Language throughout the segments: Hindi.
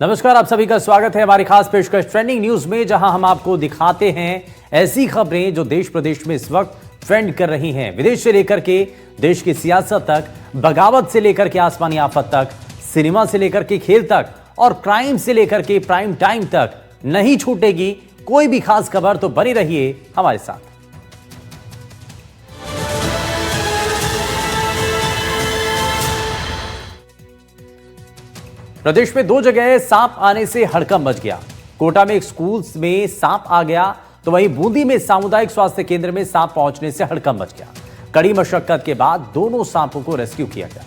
नमस्कार, आप सभी का स्वागत है हमारी खास पेशकश ट्रेंडिंग न्यूज में, जहां हम आपको दिखाते हैं ऐसी खबरें जो देश प्रदेश में इस वक्त ट्रेंड कर रही हैं। विदेश से लेकर के देश की सियासत तक, बगावत से लेकर के आसमानी आफत तक, सिनेमा से लेकर के खेल तक और क्राइम से लेकर के प्राइम टाइम तक नहीं छूटेगी कोई भी खास खबर। तो बनी रहिए हमारे साथ। प्रदेश में 2 जगह सांप आने से हड़कंप मच गया। कोटा में एक स्कूल में सांप आ गया तो वहीं बूंदी में सामुदायिक स्वास्थ्य केंद्र में सांप पहुंचने से हड़कंप मच गया। कड़ी मशक्कत के बाद दोनों सांपों को रेस्क्यू किया गया।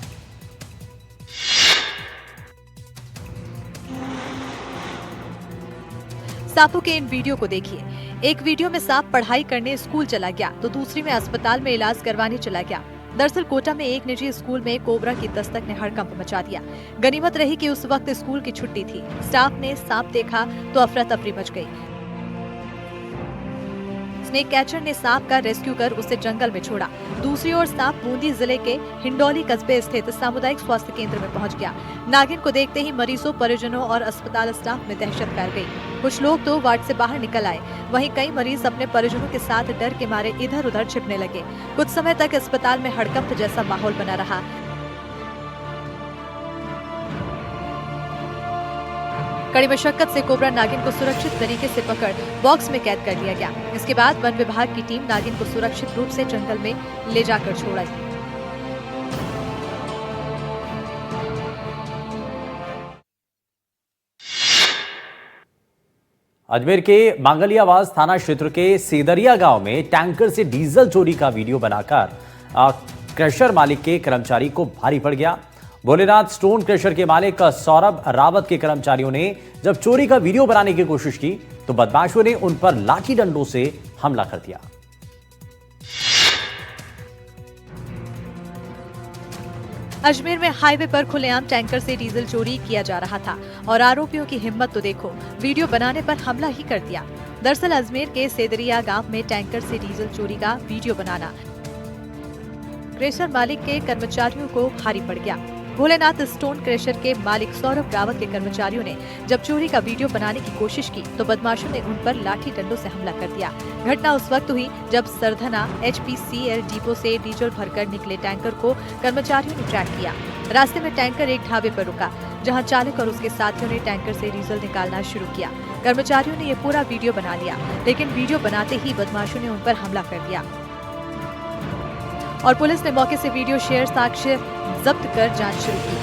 सांपों के इन वीडियो को देखिए। एक वीडियो में सांप पढ़ाई करने स्कूल चला गया तो दूसरी में अस्पताल में इलाज करवाने चला गया। दरअसल कोटा में एक निजी स्कूल में कोबरा की दस्तक ने हड़कंप मचा दिया। गनीमत रही कि उस वक्त स्कूल की छुट्टी थी। स्टाफ ने सांप देखा तो अफरा तफरी मच गई। स्नेक कैचर ने सांप का रेस्क्यू कर उसे जंगल में छोड़ा। दूसरी ओर सांप बूंदी जिले के हिंडौली कस्बे स्थित सामुदायिक स्वास्थ्य केंद्र में पहुंच गया। नागिन को देखते ही मरीजों, परिजनों और अस्पताल स्टाफ में दहशत फैल गई। कुछ लोग तो वार्ड से बाहर निकल आए, वहीं कई मरीज अपने परिजनों के साथ डर के मारे इधर उधर छिपने लगे। कुछ समय तक अस्पताल में हड़कंप जैसा माहौल बना रहा। कड़ी मशक्कत से कोबरा नागिन को सुरक्षित तरीके से पकड़ बॉक्स में कैद कर लिया गया। इसके बाद वन विभाग की टीम नागिन को सुरक्षित रूप से जंगल में ले जाकर छोड़ा। अजमेर के मांगलियावास थाना क्षेत्र के सेदरिया गांव में टैंकर से डीजल चोरी का वीडियो बनाकर क्रशर मालिक के कर्मचारी को भारी पड़ गया। भोलेनाथ स्टोन क्रशर के मालिक सौरभ रावत के कर्मचारियों ने जब चोरी का वीडियो बनाने की कोशिश की तो बदमाशों ने उन पर लाठी डंडों से हमला कर दिया। अजमेर में हाईवे पर खुलेआम टैंकर से डीजल चोरी किया जा रहा था और आरोपियों की हिम्मत तो देखो, वीडियो बनाने पर हमला ही कर दिया। दरअसल अजमेर के सेदरिया गांव में टैंकर से डीजल चोरी का वीडियो बनाना क्रशर मालिक के कर्मचारियों को भारी पड़ गया। भोलेनाथ स्टोन क्रशर के मालिक सौरभ रावत के कर्मचारियों ने जब चोरी का वीडियो बनाने की कोशिश की तो बदमाशों ने उन पर लाठी डंडों से हमला कर दिया। घटना उस वक्त हुई जब सरधना HPCL डिपो से डीजल भरकर निकले टैंकर को कर्मचारियों ने ट्रैक किया। रास्ते में टैंकर एक ढाबे पर रुका, जहां चालक और उसके साथियों ने टैंकर से डीजल निकालना शुरू किया। कर्मचारियों ने ये पूरा वीडियो बना लिया, लेकिन वीडियो बनाते ही बदमाशों ने उन पर हमला कर दिया और पुलिस ने मौके से वीडियो शेयर साक्ष्य जब्त कर जांच शुरू की।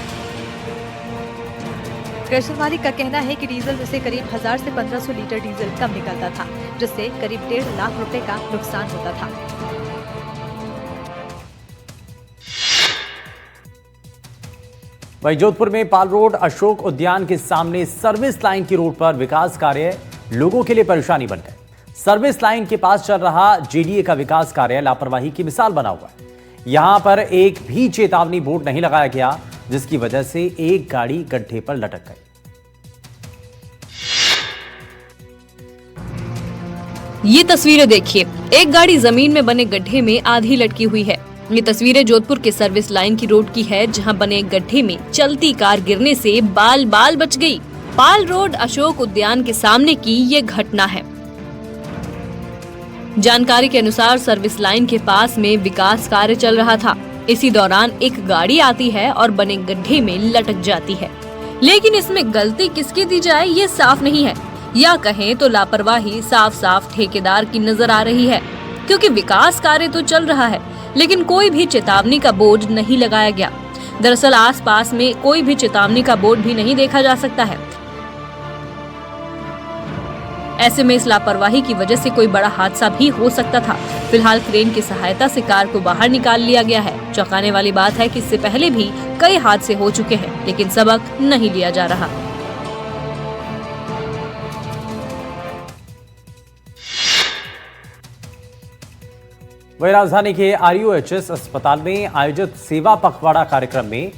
क्रशर मालिक का कहना है कि डीजल में से करीब 1000 से 1500 लीटर डीजल कम निकलता था, जिससे करीब 1.5 लाख रुपए का नुकसान होता था। वहीं जोधपुर में पाल रोड अशोक उद्यान के सामने सर्विस लाइन की रोड पर विकास कार्य लोगों के लिए परेशानी बन गए। सर्विस लाइन के पास चल रहा JDA का विकास कार्य लापरवाही की मिसाल बना हुआ है। यहां पर एक भी चेतावनी बोर्ड नहीं लगाया गया, जिसकी वजह से एक गाड़ी गड्ढे पर लटक गई। ये तस्वीरें देखिए, एक गाड़ी जमीन में बने गड्ढे में आधी लटकी हुई है। ये तस्वीरें जोधपुर के सर्विस लाइन की रोड की है, जहां बने गड्ढे में चलती कार गिरने से बाल बाल बच गई। पाल रोड अशोक उद्यान के सामने की ये घटना है। जानकारी के अनुसार सर्विस लाइन के पास में विकास कार्य चल रहा था। इसी दौरान एक गाड़ी आती है और बने गड्ढे में लटक जाती है, लेकिन इसमें गलती किसकी दी जाए ये साफ नहीं है, या कहें तो लापरवाही साफ साफ ठेकेदार की नजर आ रही है। क्योंकि विकास कार्य तो चल रहा है, लेकिन कोई भी चेतावनी का बोर्ड नहीं लगाया गया। दरअसल आसपास में कोई भी चेतावनी का बोर्ड भी नहीं देखा जा सकता है। ऐसे में इस लापरवाही की वजह से कोई बड़ा हादसा भी हो सकता था। फिलहाल क्रेन की सहायता से कार को बाहर निकाल लिया गया है। चौंकाने वाली बात है कि इससे पहले भी कई हादसे हो चुके हैं, लेकिन सबक नहीं लिया जा रहा। वहीं राजधानी के RUHS अस्पताल में आयोजित सेवा पखवाड़ा कार्यक्रम में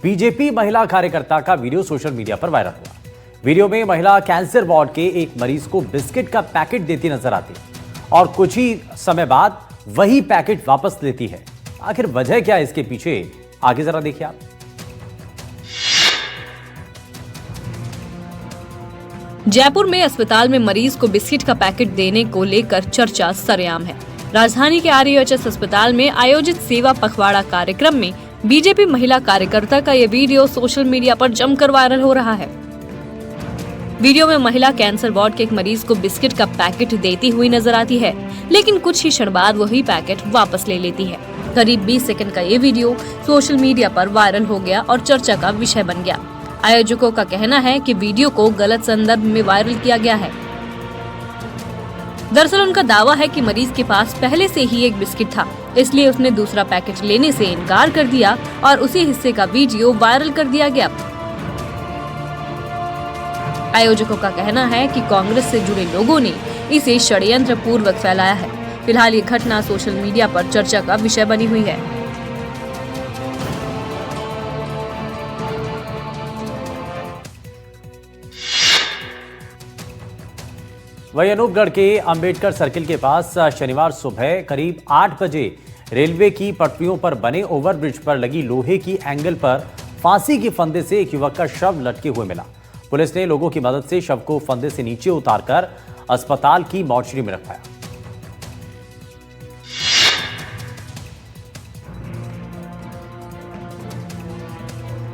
बीजेपी महिला कार्यकर्ता का वीडियो सोशल मीडिया पर वायरल हुआ। वीडियो में महिला कैंसर वार्ड के एक मरीज को बिस्किट का पैकेट देती नजर आती है और कुछ ही समय बाद वही पैकेट वापस लेती है। आखिर वजह क्या है इसके पीछे, आगे जरा देखिए आप। जयपुर में अस्पताल में मरीज को बिस्किट का पैकेट देने को लेकर चर्चा सरेआम है। राजधानी के RUHS अस्पताल में आयोजित सेवा पखवाड़ा कार्यक्रम में बीजेपी महिला कार्यकर्ता का ये वीडियो सोशल मीडिया पर जमकर वायरल हो रहा है। वीडियो में महिला कैंसर वार्ड के एक मरीज को बिस्किट का पैकेट देती हुई नजर आती है, लेकिन कुछ ही क्षण बाद वही पैकेट वापस ले लेती है। करीब 20 सेकंड का ये वीडियो सोशल मीडिया पर वायरल हो गया और चर्चा का विषय बन गया। आयोजकों का कहना है कि वीडियो को गलत संदर्भ में वायरल किया गया है। दरअसल उनका दावा है कि मरीज के पास पहले से ही एक बिस्किट था, इसलिए उसने दूसरा पैकेट लेने से इनकार कर दिया और उसी हिस्से का वीडियो वायरल कर दिया गया। आयोजकों का कहना है कि कांग्रेस से जुड़े लोगों ने इसे षड्यंत्र पूर्वक फैलाया है। फिलहाल ये घटना सोशल मीडिया पर चर्चा का विषय बनी हुई है। वहीं अनूपगढ़ के अंबेडकर सर्किल के पास शनिवार सुबह करीब 8 बजे रेलवे की पटरियों पर बने ओवरब्रिज पर लगी लोहे की एंगल पर फांसी के फंदे से एक युवक का शव लटके हुए मिला। पुलिस ने लोगों की मदद से शव को फंदे से नीचे उतारकर अस्पताल की मॉर्चरी में रखवाया।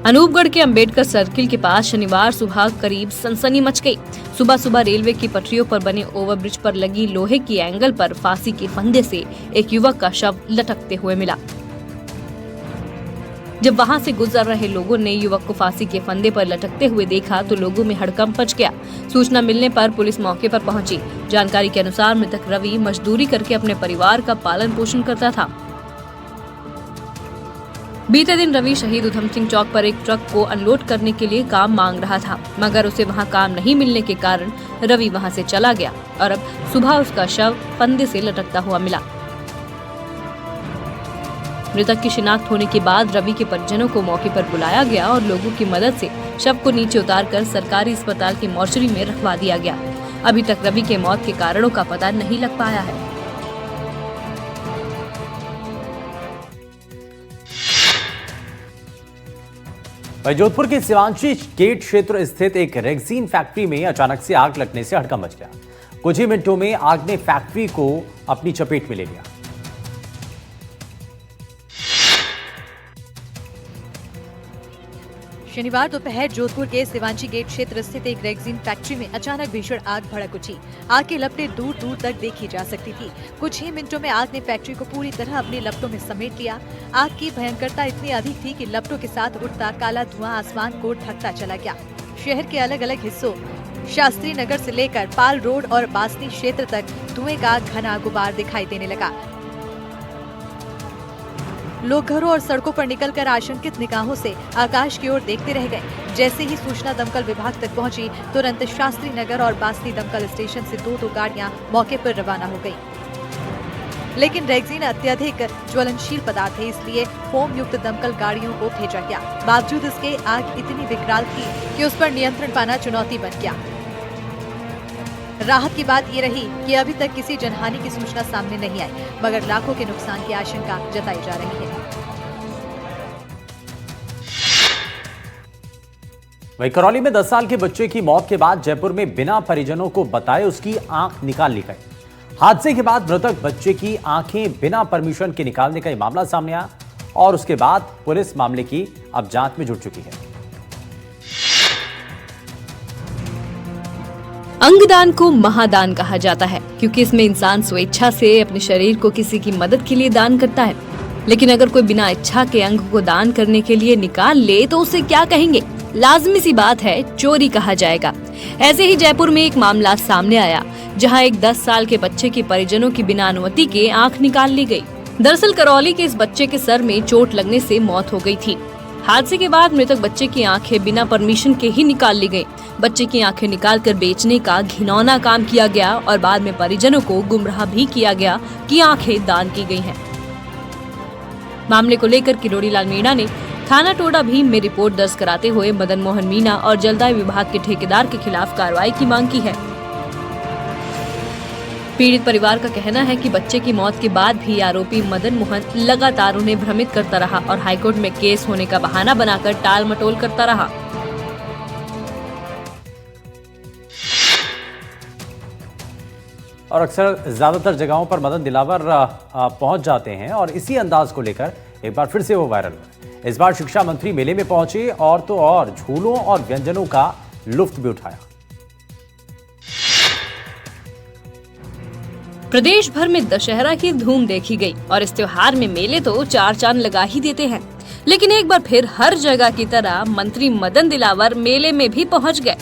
अनूपगढ़ के अंबेडकर सर्किल के पास शनिवार सुबह करीब सनसनी मच गई। सुबह सुबह रेलवे की पटरियों पर बने ओवरब्रिज पर लगी लोहे की एंगल पर फांसी के फंदे से एक युवक का शव लटकते हुए मिला। जब वहां से गुजर रहे लोगों ने युवक को फांसी के फंदे पर लटकते हुए देखा तो लोगों में हड़कंप मच गया। सूचना मिलने पर पुलिस मौके पर पहुंची। जानकारी के अनुसार मृतक रवि मजदूरी करके अपने परिवार का पालन पोषण करता था। बीते दिन रवि शहीद उधम सिंह चौक पर एक ट्रक को अनलोड करने के लिए काम मांग रहा था, मगर उसे वहां काम नहीं मिलने के कारण रवि वहां से चला गया और अब सुबह उसका शव फंदे से लटकता हुआ मिला। मृतक की शिनाख्त होने के बाद रवि के परिजनों को मौके पर बुलाया गया और लोगों की मदद से शव को नीचे उतारकर सरकारी अस्पताल की मॉर्चरी में रखवा दिया गया। अभी तक रवि के मौत के कारणों का पता नहीं लग पाया है। जोधपुर के शिवांशी गेट क्षेत्र स्थित एक रेक्सीन फैक्ट्री में अचानक से आग लगने से हड़कंप मच गया। कुछ ही मिनटों में आग ने फैक्ट्री को अपनी चपेट में ले लिया। शनिवार दोपहर जोधपुर के शिवांशी गेट क्षेत्र स्थित एक रेक्सीन फैक्ट्री में अचानक भीषण आग भड़क उठी। आग की लपटें दूर दूर तक देखी जा सकती थी। कुछ ही मिनटों में आग ने फैक्ट्री को पूरी तरह अपनी लपटों में समेट लिया। आग की भयंकरता इतनी अधिक थी कि लपटों के साथ उठता काला धुआं आसमान को ढकता चला गया। शहर के अलग अलग हिस्सों शास्त्री नगर से लेकर पाल रोड और बासनी क्षेत्र तक धुएं का घना गुबार दिखाई देने लगा। लोग घरों और सड़कों पर निकलकर आशंकित निगाहों से आकाश की ओर देखते रह गए। जैसे ही सूचना दमकल विभाग तक पहुंची, तुरंत शास्त्री नगर और बासनी दमकल स्टेशन से दो गाड़ियां मौके पर रवाना हो गईं। लेकिन रेक्सीन अत्यधिक ज्वलनशील पदार्थ है, इसलिए फोम युक्त दमकल गाड़ियों को भेजा गया। बावजूद इसके आग इतनी विकराल थी कि उस पर नियंत्रण पाना चुनौती बन गया। राहत की बात ये रही कि अभी तक किसी जनहानि की सूचना सामने नहीं आई, मगर लाखों के नुकसान की आशंका जताई जा रही है। वहीं करौली में 10 साल के बच्चे की मौत के बाद जयपुर में बिना परिजनों को बताए उसकी आंख निकाल ली गई। हादसे के बाद मृतक बच्चे की आंखें बिना परमिशन के निकालने का मामला सामने आया और उसके बाद पुलिस मामले की अब जांच में जुट चुकी है। अंगदान को महादान कहा जाता है, क्योंकि इसमें इंसान स्वेच्छा से अपने शरीर को किसी की मदद के लिए दान करता है। लेकिन अगर कोई बिना इच्छा के अंग को दान करने के लिए निकाल ले तो उसे क्या कहेंगे? लाजमी सी बात है, चोरी कहा जाएगा। ऐसे ही जयपुर में एक मामला सामने आया, जहां एक 10 साल के बच्चे के परिजनों की बिना अनुमति के आंख निकाल ली गई। दरअसल करौली के इस बच्चे के सर में चोट लगने से मौत हो गई थी। हादसे के बाद मृतक बच्चे की आंखें बिना परमिशन के ही निकाल ली गई। बच्चे की आंखें निकालकर बेचने का घिनौना काम किया गया और बाद में परिजनों को गुमराह भी किया गया कि आंखें दान की गई हैं। मामले को लेकर किरोड़ी लाल मीणा ने थाना टोडा भीम में रिपोर्ट दर्ज कराते हुए मदन मोहन मीणा और जलदाय विभाग के ठेकेदार के खिलाफ कार्रवाई की मांग की है। पीड़ित परिवार का कहना है कि बच्चे की मौत के बाद भी आरोपी मदन मोहन लगातार उन्हें भ्रमित करता रहा और हाईकोर्ट में केस होने का बहाना बनाकर टाल मटोल करता रहा। और अक्सर ज्यादातर जगहों पर मदन दिलावर पहुंच जाते हैं और इसी अंदाज को लेकर एक बार फिर से वो वायरल हुए। इस बार शिक्षा मंत्री मेले में पहुंचे और तो और झूलों और व्यंजनों का लुत्फ भी उठाया। प्रदेश भर में दशहरा की धूम देखी गई और इस त्योहार में मेले तो चार चांद लगा ही देते हैं, लेकिन एक बार फिर हर जगह की तरह मंत्री मदन दिलावर मेले में भी पहुंच गए।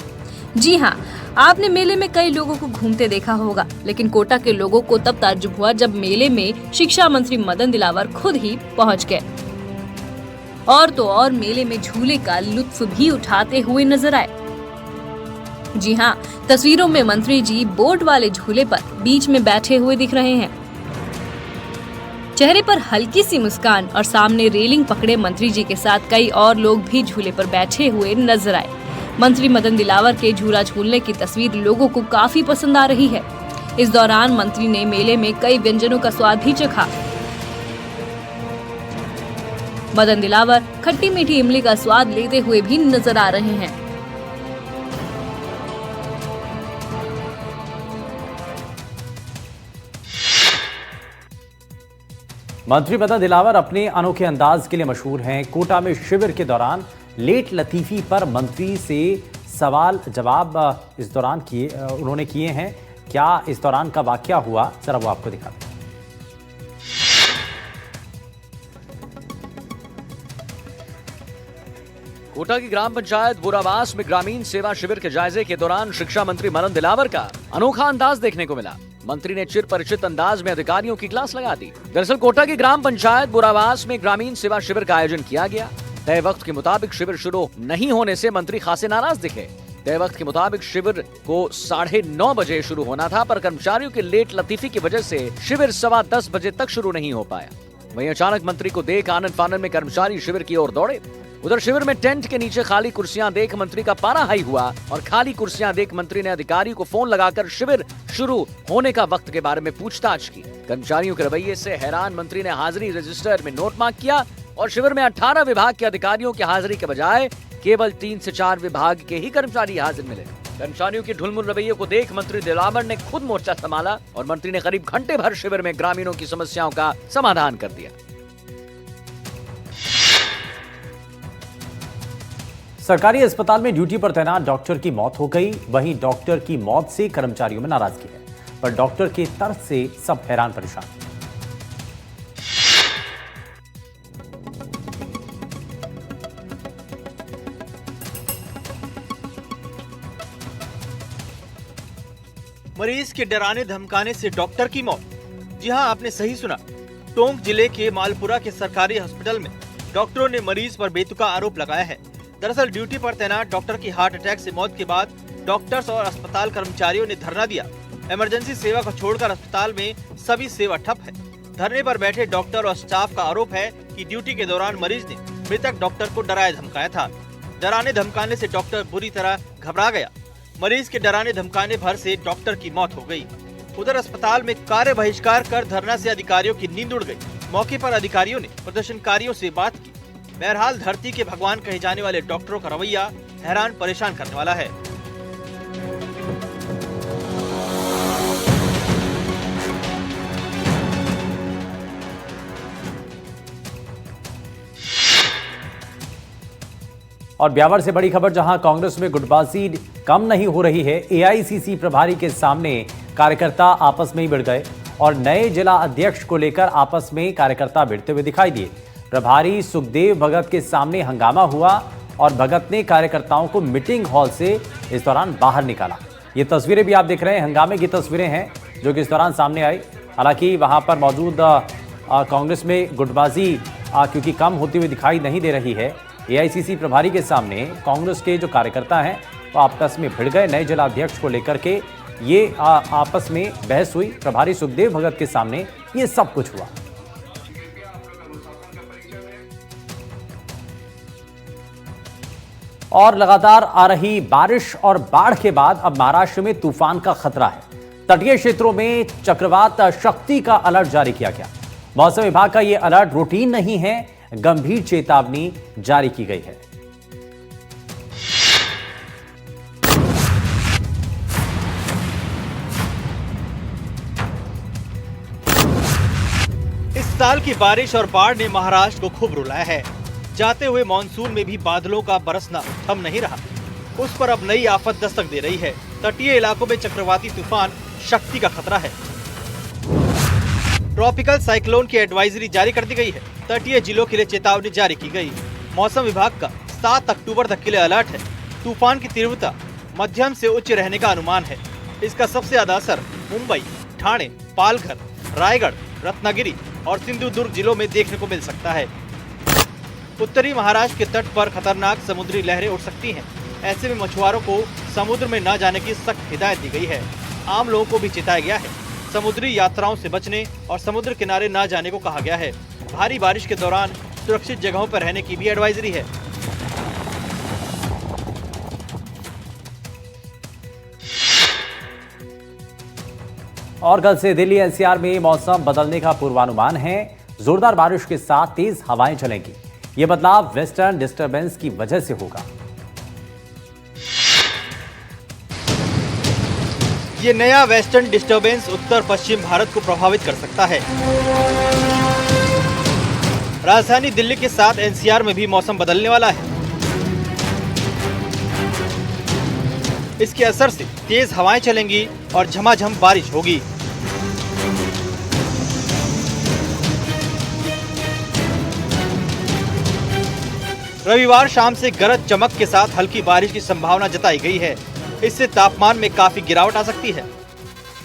जी हाँ, आपने मेले में कई लोगों को घूमते देखा होगा, लेकिन कोटा के लोगों को तब ताज्जुब हुआ जब मेले में शिक्षा मंत्री मदन दिलावर खुद ही पहुंच गए और तो और मेले में झूले का लुत्फ भी उठाते हुए नजर आए। जी हाँ, तस्वीरों में मंत्री जी बोट वाले झूले पर बीच में बैठे हुए दिख रहे हैं। चेहरे पर हल्की सी मुस्कान और सामने रेलिंग पकड़े मंत्री जी के साथ कई और लोग भी झूले पर बैठे हुए नजर आए। मंत्री मदन दिलावर के झूला झूलने की तस्वीर लोगों को काफी पसंद आ रही है। इस दौरान मंत्री ने मेले में कई व्यंजनों का स्वाद भी चखा। मदन दिलावर खट्टी मीठी इमली का स्वाद लेते हुए भी नजर आ रहे हैं। मंत्री मदन दिलावर अपने अनोखे अंदाज के लिए मशहूर हैं। कोटा में शिविर के दौरान लेट लतीफी पर मंत्री से सवाल जवाब इस दौरान उन्होंने किए हैं। क्या इस दौरान का वाकया हुआ, जरा वो आपको दिखाते हैं। कोटा की ग्राम पंचायत बोरावास में ग्रामीण सेवा शिविर के जायजे के दौरान शिक्षा मंत्री मदन दिलावर का अनोखा अंदाज देखने को मिला। मंत्री ने चिर परिचित अंदाज में अधिकारियों की क्लास लगा दी। दरअसल कोटा की ग्राम पंचायत बोरावास में ग्रामीण सेवा शिविर का आयोजन किया गया। तय वक्त के मुताबिक शिविर शुरू नहीं होने से मंत्री खासे नाराज दिखे। तय वक्त के मुताबिक शिविर को 9:30 बजे शुरू होना था, पर कर्मचारियों की लेट लतीफी की वजह से शिविर 10:15 बजे तक शुरू नहीं हो पाया। वहीं अचानक मंत्री को देख आनन फानन में कर्मचारी शिविर की ओर दौड़े। उधर शिविर में टेंट के नीचे खाली कुर्सियां देख मंत्री का पारा हाई हुआ और खाली कुर्सियां देख मंत्री ने अधिकारी को फोन लगाकर शिविर शुरू होने का वक्त के बारे में पूछताछ की। कर्मचारियों के रवैये से हैरान मंत्री ने हाजिरी रजिस्टर में नोट मार्क किया और शिविर में 18 विभाग के अधिकारियों की हाजिरी के बजाय केवल 3 से 4 विभाग के ही कर्मचारी हाजिर मिले। कर्मचारियों की ढुलमुल रवैये को देख मंत्री दिलावर ने खुद मोर्चा संभाला और मंत्री ने करीब घंटे भर शिविर में ग्रामीणों की समस्याओं का समाधान कर दिया। सरकारी अस्पताल में ड्यूटी पर तैनात डॉक्टर की मौत हो गई। वहीं डॉक्टर की मौत से कर्मचारियों में नाराजगी है, पर डॉक्टर के तर्क से सब हैरान परेशान। मरीज के डराने धमकाने से डॉक्टर की मौत। जी हां, आपने सही सुना। टोंक जिले के मालपुरा के सरकारी हॉस्पिटल में डॉक्टरों ने मरीज पर बेतुका आरोप लगाया है। दरअसल ड्यूटी पर तैनात डॉक्टर की हार्ट अटैक से मौत के बाद डॉक्टर्स और अस्पताल कर्मचारियों ने धरना दिया। इमरजेंसी सेवा को छोड़कर अस्पताल में सभी सेवा ठप है। धरने पर बैठे डॉक्टर और स्टाफ का आरोप है कि ड्यूटी के दौरान मरीज ने मृतक डॉक्टर को डराया धमकाया था। डराने धमकाने से डॉक्टर बुरी तरह घबरा गया। मरीज के डराने धमकाने भर से डॉक्टर की मौत हो गई। उधर अस्पताल में कार्य बहिष्कार कर धरना से अधिकारियों की नींद उड़ गई। मौके पर अधिकारियों ने प्रदर्शनकारियों से बात की। बहरहाल धरती के भगवान कहे जाने वाले डॉक्टरों का रवैया हैरान परेशान करने वाला है। और ब्यावर से बड़ी खबर, जहां कांग्रेस में गुटबाजी कम नहीं हो रही है। एआईसीसी प्रभारी के सामने कार्यकर्ता आपस में ही भिड़ गए और नए जिला अध्यक्ष को लेकर आपस में कार्यकर्ता भिड़ते हुए दिखाई दिए। प्रभारी सुखदेव भगत के सामने हंगामा हुआ और भगत ने कार्यकर्ताओं को मीटिंग हॉल से इस दौरान बाहर निकाला। ये तस्वीरें भी आप देख रहे हैं, हंगामे की तस्वीरें हैं जो कि इस दौरान सामने आई। हालांकि वहां पर मौजूद कांग्रेस में गुटबाजी क्योंकि कम होती हुई दिखाई नहीं दे रही है। एआईसीसी प्रभारी के सामने कांग्रेस के जो कार्यकर्ता हैं वो आपस में भिड़ गए। नए जिला अध्यक्ष को लेकर के ये आपस में बहस हुई। प्रभारी सुखदेव भगत के सामने ये सब कुछ हुआ। और लगातार आ रही बारिश और बाढ़ के बाद अब महाराष्ट्र में तूफान का खतरा है। तटीय क्षेत्रों में चक्रवात शक्ति का अलर्ट जारी किया गया। मौसम विभाग का यह अलर्ट रूटीन नहीं है, गंभीर चेतावनी जारी की गई है। साल की बारिश और बाढ़ ने महाराष्ट्र को खूब रुलाया है। जाते हुए मानसून में भी बादलों का बरसना थम नहीं रहा। उस पर अब नई आफत दस्तक दे रही है। तटीय इलाकों में चक्रवाती तूफान शक्ति का खतरा है। ट्रॉपिकल साइक्लोन की एडवाइजरी जारी कर दी गई है। तटीय जिलों के लिए चेतावनी जारी की गई। मौसम विभाग का 7 अक्टूबर तक के लिए अलर्ट है। तूफान की तीव्रता मध्यम से उच्च रहने का अनुमान है। इसका सबसे ज्यादा असर मुंबई, ठाणे, पालघर, रायगढ़, रत्नागिरी और सिंधुदुर्ग जिलों में देखने को मिल सकता है। उत्तरी महाराष्ट्र के तट पर खतरनाक समुद्री लहरें उठ सकती हैं। ऐसे में मछुआरों को समुद्र में न जाने की सख्त हिदायत दी गई है। आम लोगों को भी चेताया गया है। समुद्री यात्राओं से बचने और समुद्र किनारे न जाने को कहा गया है। भारी बारिश के दौरान सुरक्षित जगहों पर रहने की भी एडवाइजरी है। और कल से दिल्ली एनसीआर में मौसम बदलने का पूर्वानुमान है। जोरदार बारिश के साथ तेज हवाएं चलेंगी। यह बदलाव वेस्टर्न डिस्टर्बेंस की वजह से होगा। ये नया वेस्टर्न डिस्टर्बेंस उत्तर पश्चिम भारत को प्रभावित कर सकता है। राजधानी दिल्ली के साथ एनसीआर में भी मौसम बदलने वाला है। इसके असर से तेज हवाएं चलेंगी और झमाझम बारिश होगी। रविवार शाम से गरज चमक के साथ हल्की बारिश की संभावना जताई गई है। इससे तापमान में काफी गिरावट आ सकती है।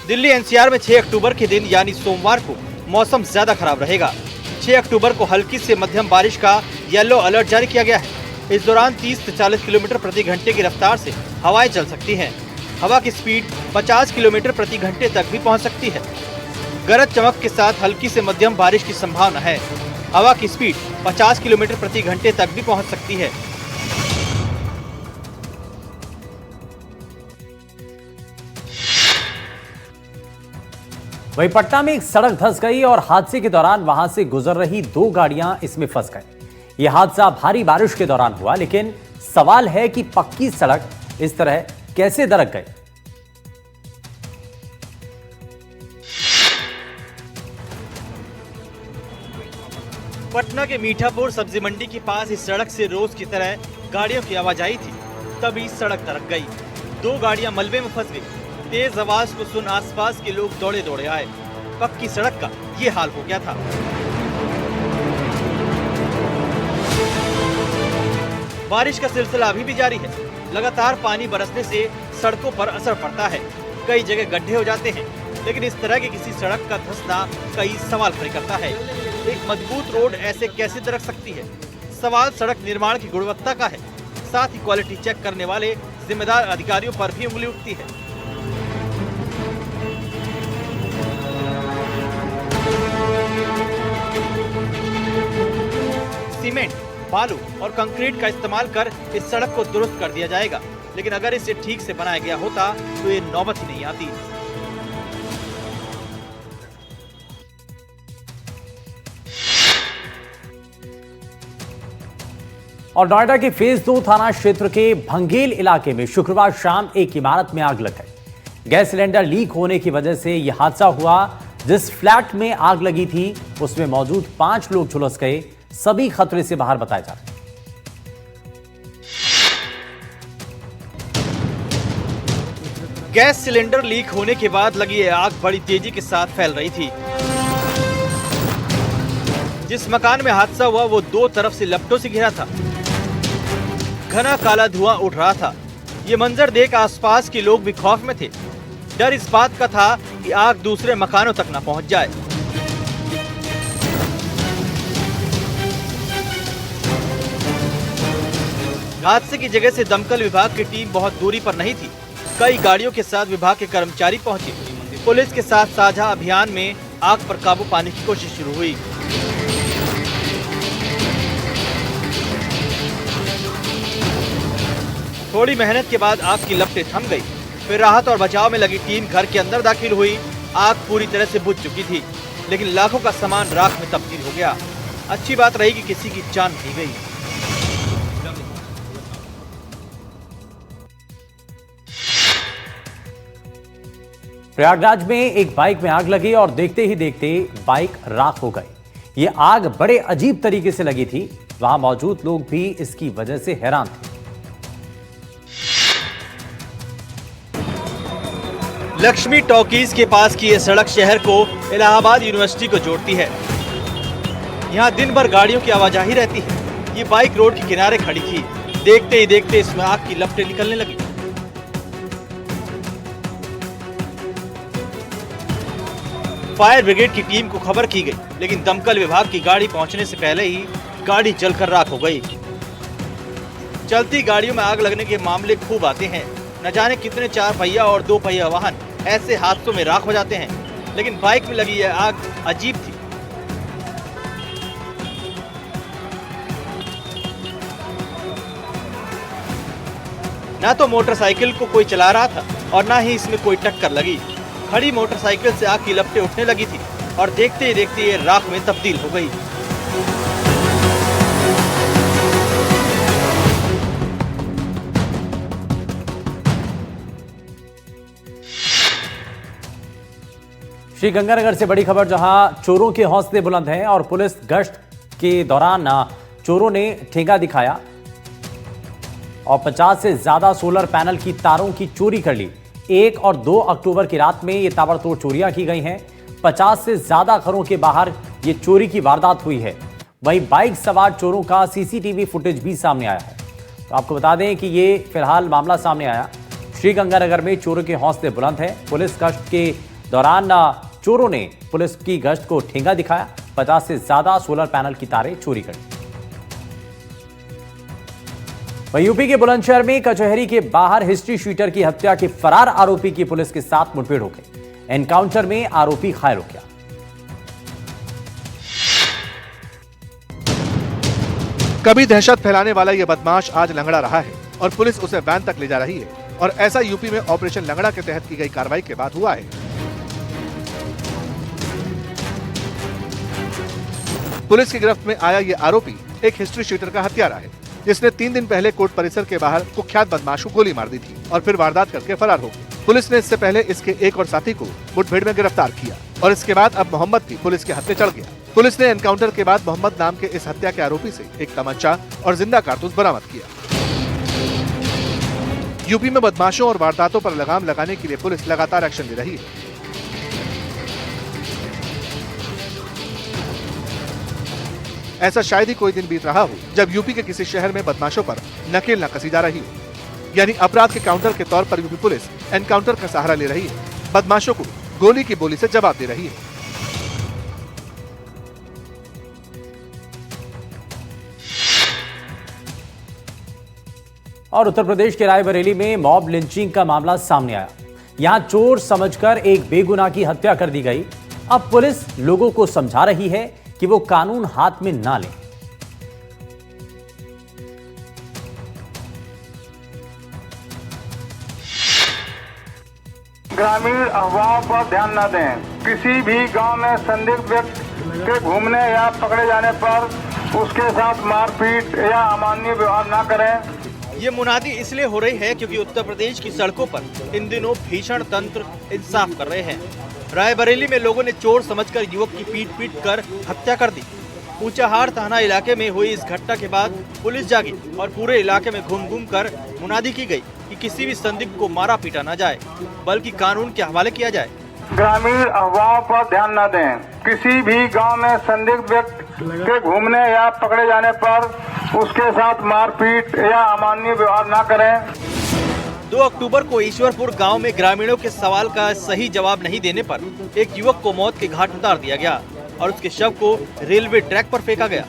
दिल्ली एनसीआर में 6 अक्टूबर के दिन यानी सोमवार को मौसम ज्यादा खराब रहेगा। 6 अक्टूबर को हल्की से मध्यम बारिश का येलो अलर्ट जारी किया गया है। इस दौरान 30 से 40 किलोमीटर प्रति घंटे की रफ्तार से हवाएं चल सकती हैं। हवा की स्पीड 50 किलोमीटर प्रति घंटे तक भी पहुंच सकती है। गरज चमक के साथ हल्की से मध्यम बारिश की संभावना है। हवा की स्पीड 50 किलोमीटर प्रति घंटे तक भी पहुंच सकती है। वहीं पटना में एक सड़क धंस गई और हादसे के दौरान वहां से गुजर रही 2 गाड़ियां इसमें फंस गई। यह हादसा भारी बारिश के दौरान हुआ, लेकिन सवाल है कि पक्की सड़क इस तरह कैसे दरक गई। पटना के मीठापुर सब्जी मंडी के पास इस सड़क से रोज की तरह गाड़ियों की आवाजाही थी, तभी सड़क दरक गई। 2 गाड़ियां मलबे में फंस गई। तेज आवाज को सुन आसपास के लोग दौड़े दौड़े आए। पक्की सड़क का ये हाल हो गया था। बारिश का सिलसिला अभी भी जारी है। लगातार पानी बरसने से सड़कों पर असर पड़ता है। कई जगह गड्ढे हो जाते हैं, लेकिन इस तरह की किसी सड़क का धंसना कई सवाल खड़े करता है। एक मजबूत रोड ऐसे कैसे दरक सकती है? सवाल सड़क निर्माण की गुणवत्ता का है। साथ ही क्वालिटी चेक करने वाले जिम्मेदार अधिकारियों पर भी उंगली उठती है। सीमेंट, बालू और कंक्रीट का इस्तेमाल कर इस सड़क को दुरुस्त कर दिया जाएगा, लेकिन अगर इसे ठीक से बनाया गया होता तो ये नौबत ही नहीं आती। और नोएडा के फेज 2 थाना क्षेत्र के भंगेल इलाके में शुक्रवार शाम एक इमारत में आग लग गई। गैस सिलेंडर लीक होने की वजह से यह हादसा हुआ। जिस फ्लैट में आग लगी थी उसमें मौजूद 5 लोग झुलस गए। सभी खतरे से बाहर बताए जा रहे हैं। गैस सिलेंडर लीक होने के बाद लगी ये आग बड़ी तेजी के साथ फैल रही थी। जिस मकान में हादसा हुआ वो 2 तरफ से लपटों से घिरा था। घना काला धुआं उठ रहा था। ये मंजर देख आसपास के लोग भी खौफ में थे। डर इस बात का था कि आग दूसरे मकानों तक न पहुंच जाए। हादसे की जगह से दमकल विभाग की टीम बहुत दूरी पर नहीं थी। कई गाड़ियों के साथ विभाग के कर्मचारी पहुंचे। पुलिस के साथ साझा अभियान में आग पर काबू पाने की कोशिश शुरू हुई। थोड़ी मेहनत के बाद आग की लपटें थम गई। फिर राहत और बचाव में लगी टीम घर के अंदर दाखिल हुई। आग पूरी तरह से बुझ चुकी थी, लेकिन लाखों का सामान राख में तब्दील हो गया। अच्छी बात रही कि किसी की जान नहीं गई। प्रयागराज में एक बाइक में आग लगी और देखते ही देखते बाइक राख हो गई। ये आग बड़े अजीब तरीके से लगी थी। वहां मौजूद लोग भी इसकी वजह से हैरान थे। लक्ष्मी टॉकीज के पास की यह सड़क शहर को इलाहाबाद यूनिवर्सिटी को जोड़ती है। यहाँ दिन भर गाड़ियों की आवाजाही रहती है। ये बाइक रोड के किनारे खड़ी थी। देखते ही देखते इसमें आग की लपटें निकलने लगी। फायर ब्रिगेड की टीम को खबर की गई, लेकिन दमकल विभाग की गाड़ी पहुंचने से पहले ही गाड़ी जलकर राख हो गई। चलती गाड़ियों में आग लगने के मामले खूब आते हैं। न जाने कितने 4 पहिया और 2 पहिया वाहन ऐसे हादसों में राख हो जाते हैं, लेकिन बाइक में लगी यह आग अजीब थी। ना तो मोटरसाइकिल को कोई चला रहा था और ना ही इसमें कोई टक्कर लगी। खड़ी मोटरसाइकिल से आग की लपटें उठने लगी थी और देखते ही देखते ये राख में तब्दील हो गई। श्रीगंगानगर से बड़ी खबर, जहां चोरों के हौसले बुलंद हैं और पुलिस गश्त के दौरान चोरों ने ठेंगा दिखाया और 50 से ज्यादा सोलर पैनल की तारों की चोरी कर ली। 1 और 2 अक्टूबर की रात में ये ताबड़तोड़ चोरियां की गई हैं। 50 से ज्यादा घरों के बाहर ये चोरी की वारदात हुई है। वहीं बाइक सवार चोरों का सीसीटीवी फुटेज भी सामने आया है। तो आपको बता दें कि ये फिलहाल मामला सामने आया। श्रीगंगानगर में चोरों के हौसले बुलंद हैं। पुलिस गश्त के दौरान चोरों ने पुलिस की गश्त को ठेंगा दिखाया। 50 से ज्यादा सोलर पैनल की तारें चोरी कर ली। वहीं यूपी के बुलंदशहर में कचहरी के बाहर हिस्ट्री शीटर की हत्या के फरार आरोपी की पुलिस के साथ मुठभेड़ हो गई। एनकाउंटर में आरोपी घायल हो गया। कभी दहशत फैलाने वाला यह बदमाश आज लंगड़ा रहा है और पुलिस उसे वैन तक ले जा रही है। और ऐसा यूपी में ऑपरेशन लंगड़ा के तहत की गई कार्रवाई के बाद हुआ है। पुलिस की गिरफ्त में आया ये आरोपी एक हिस्ट्री शीटर का हत्यारा है, जिसने 3 दिन पहले कोर्ट परिसर के बाहर कुख्यात बदमाश को गोली मार दी थी और फिर वारदात करके फरार हो गई। पुलिस ने इससे पहले इसके एक और साथी को मुठभेड़ में गिरफ्तार किया और इसके बाद अब मोहम्मद भी पुलिस के हाथ में चढ़ गया। पुलिस ने एनकाउंटर के बाद मोहम्मद नाम के इस हत्या के आरोपी से एक तमंचा और जिंदा कारतूस बरामद किया। यूपी में बदमाशों और वारदातों पर लगाम लगाने के लिए पुलिस लगातार एक्शन ले रही है। ऐसा शायद ही कोई दिन बीत रहा हो जब यूपी के किसी शहर में बदमाशों पर नकेल न कसी जा रही हो। यानी अपराध के काउंटर के तौर पर यूपी पुलिस एनकाउंटर का सहारा ले रही है, बदमाशों को गोली की बोली से जवाब दे रही है। और उत्तर प्रदेश के रायबरेली में मॉब लिंचिंग का मामला सामने आया। यहां चोर समझकर एक बेगुनाह की हत्या कर दी गई। अब पुलिस लोगों को समझा रही है कि वो कानून हाथ में ना लें। ग्रामीण अफवाहों पर ध्यान न दें। किसी भी गांव में संदिग्ध व्यक्ति के घूमने या पकड़े जाने पर उसके साथ मारपीट या अमानवीय व्यवहार न करें। ये मुनादी इसलिए हो रही है क्योंकि उत्तर प्रदेश की सड़कों पर इन दिनों भीषण तंत्र इंसाफ कर रहे हैं। रायबरेली में लोगों ने चोर समझकर युवक की पीट कर हत्या कर दी। ऊंचाहार थाना इलाके में हुई इस घटना के बाद पुलिस जागी और पूरे इलाके में घूम कर मुनादी की गई कि किसी भी संदिग्ध को मारा पीटा न जाए, बल्कि कानून के हवाले किया जाए। ग्रामीण अफवाहों पर ध्यान न दें। किसी भी गांव में संदिग्ध व्यक्ति के घूमने या पकड़े जाने पर उसके साथ मारपीट या अमानवीय व्यवहार न करें। 2 अक्टूबर को ईश्वरपुर गांव में ग्रामीणों के सवाल का सही जवाब नहीं देने पर एक युवक को मौत के घाट उतार दिया गया और उसके शव को रेलवे ट्रैक पर फेंका गया।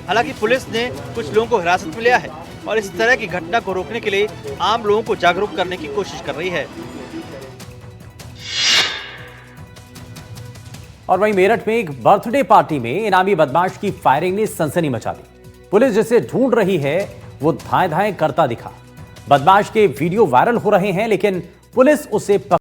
हालांकि पुलिस ने कुछ लोगों को हिरासत में लिया है और इस तरह की घटना को रोकने के लिए आम लोगों को जागरूक करने की कोशिश कर रही है। और वहीं मेरठ में एक बर्थडे पार्टी में इनामी बदमाश की फायरिंग ने सनसनी मचा दी। पुलिस जिसे ढूंढ रही है वो धाएं धाएं करता दिखा। बदमाश के वीडियो वायरल हो रहे हैं, लेकिन पुलिस उसे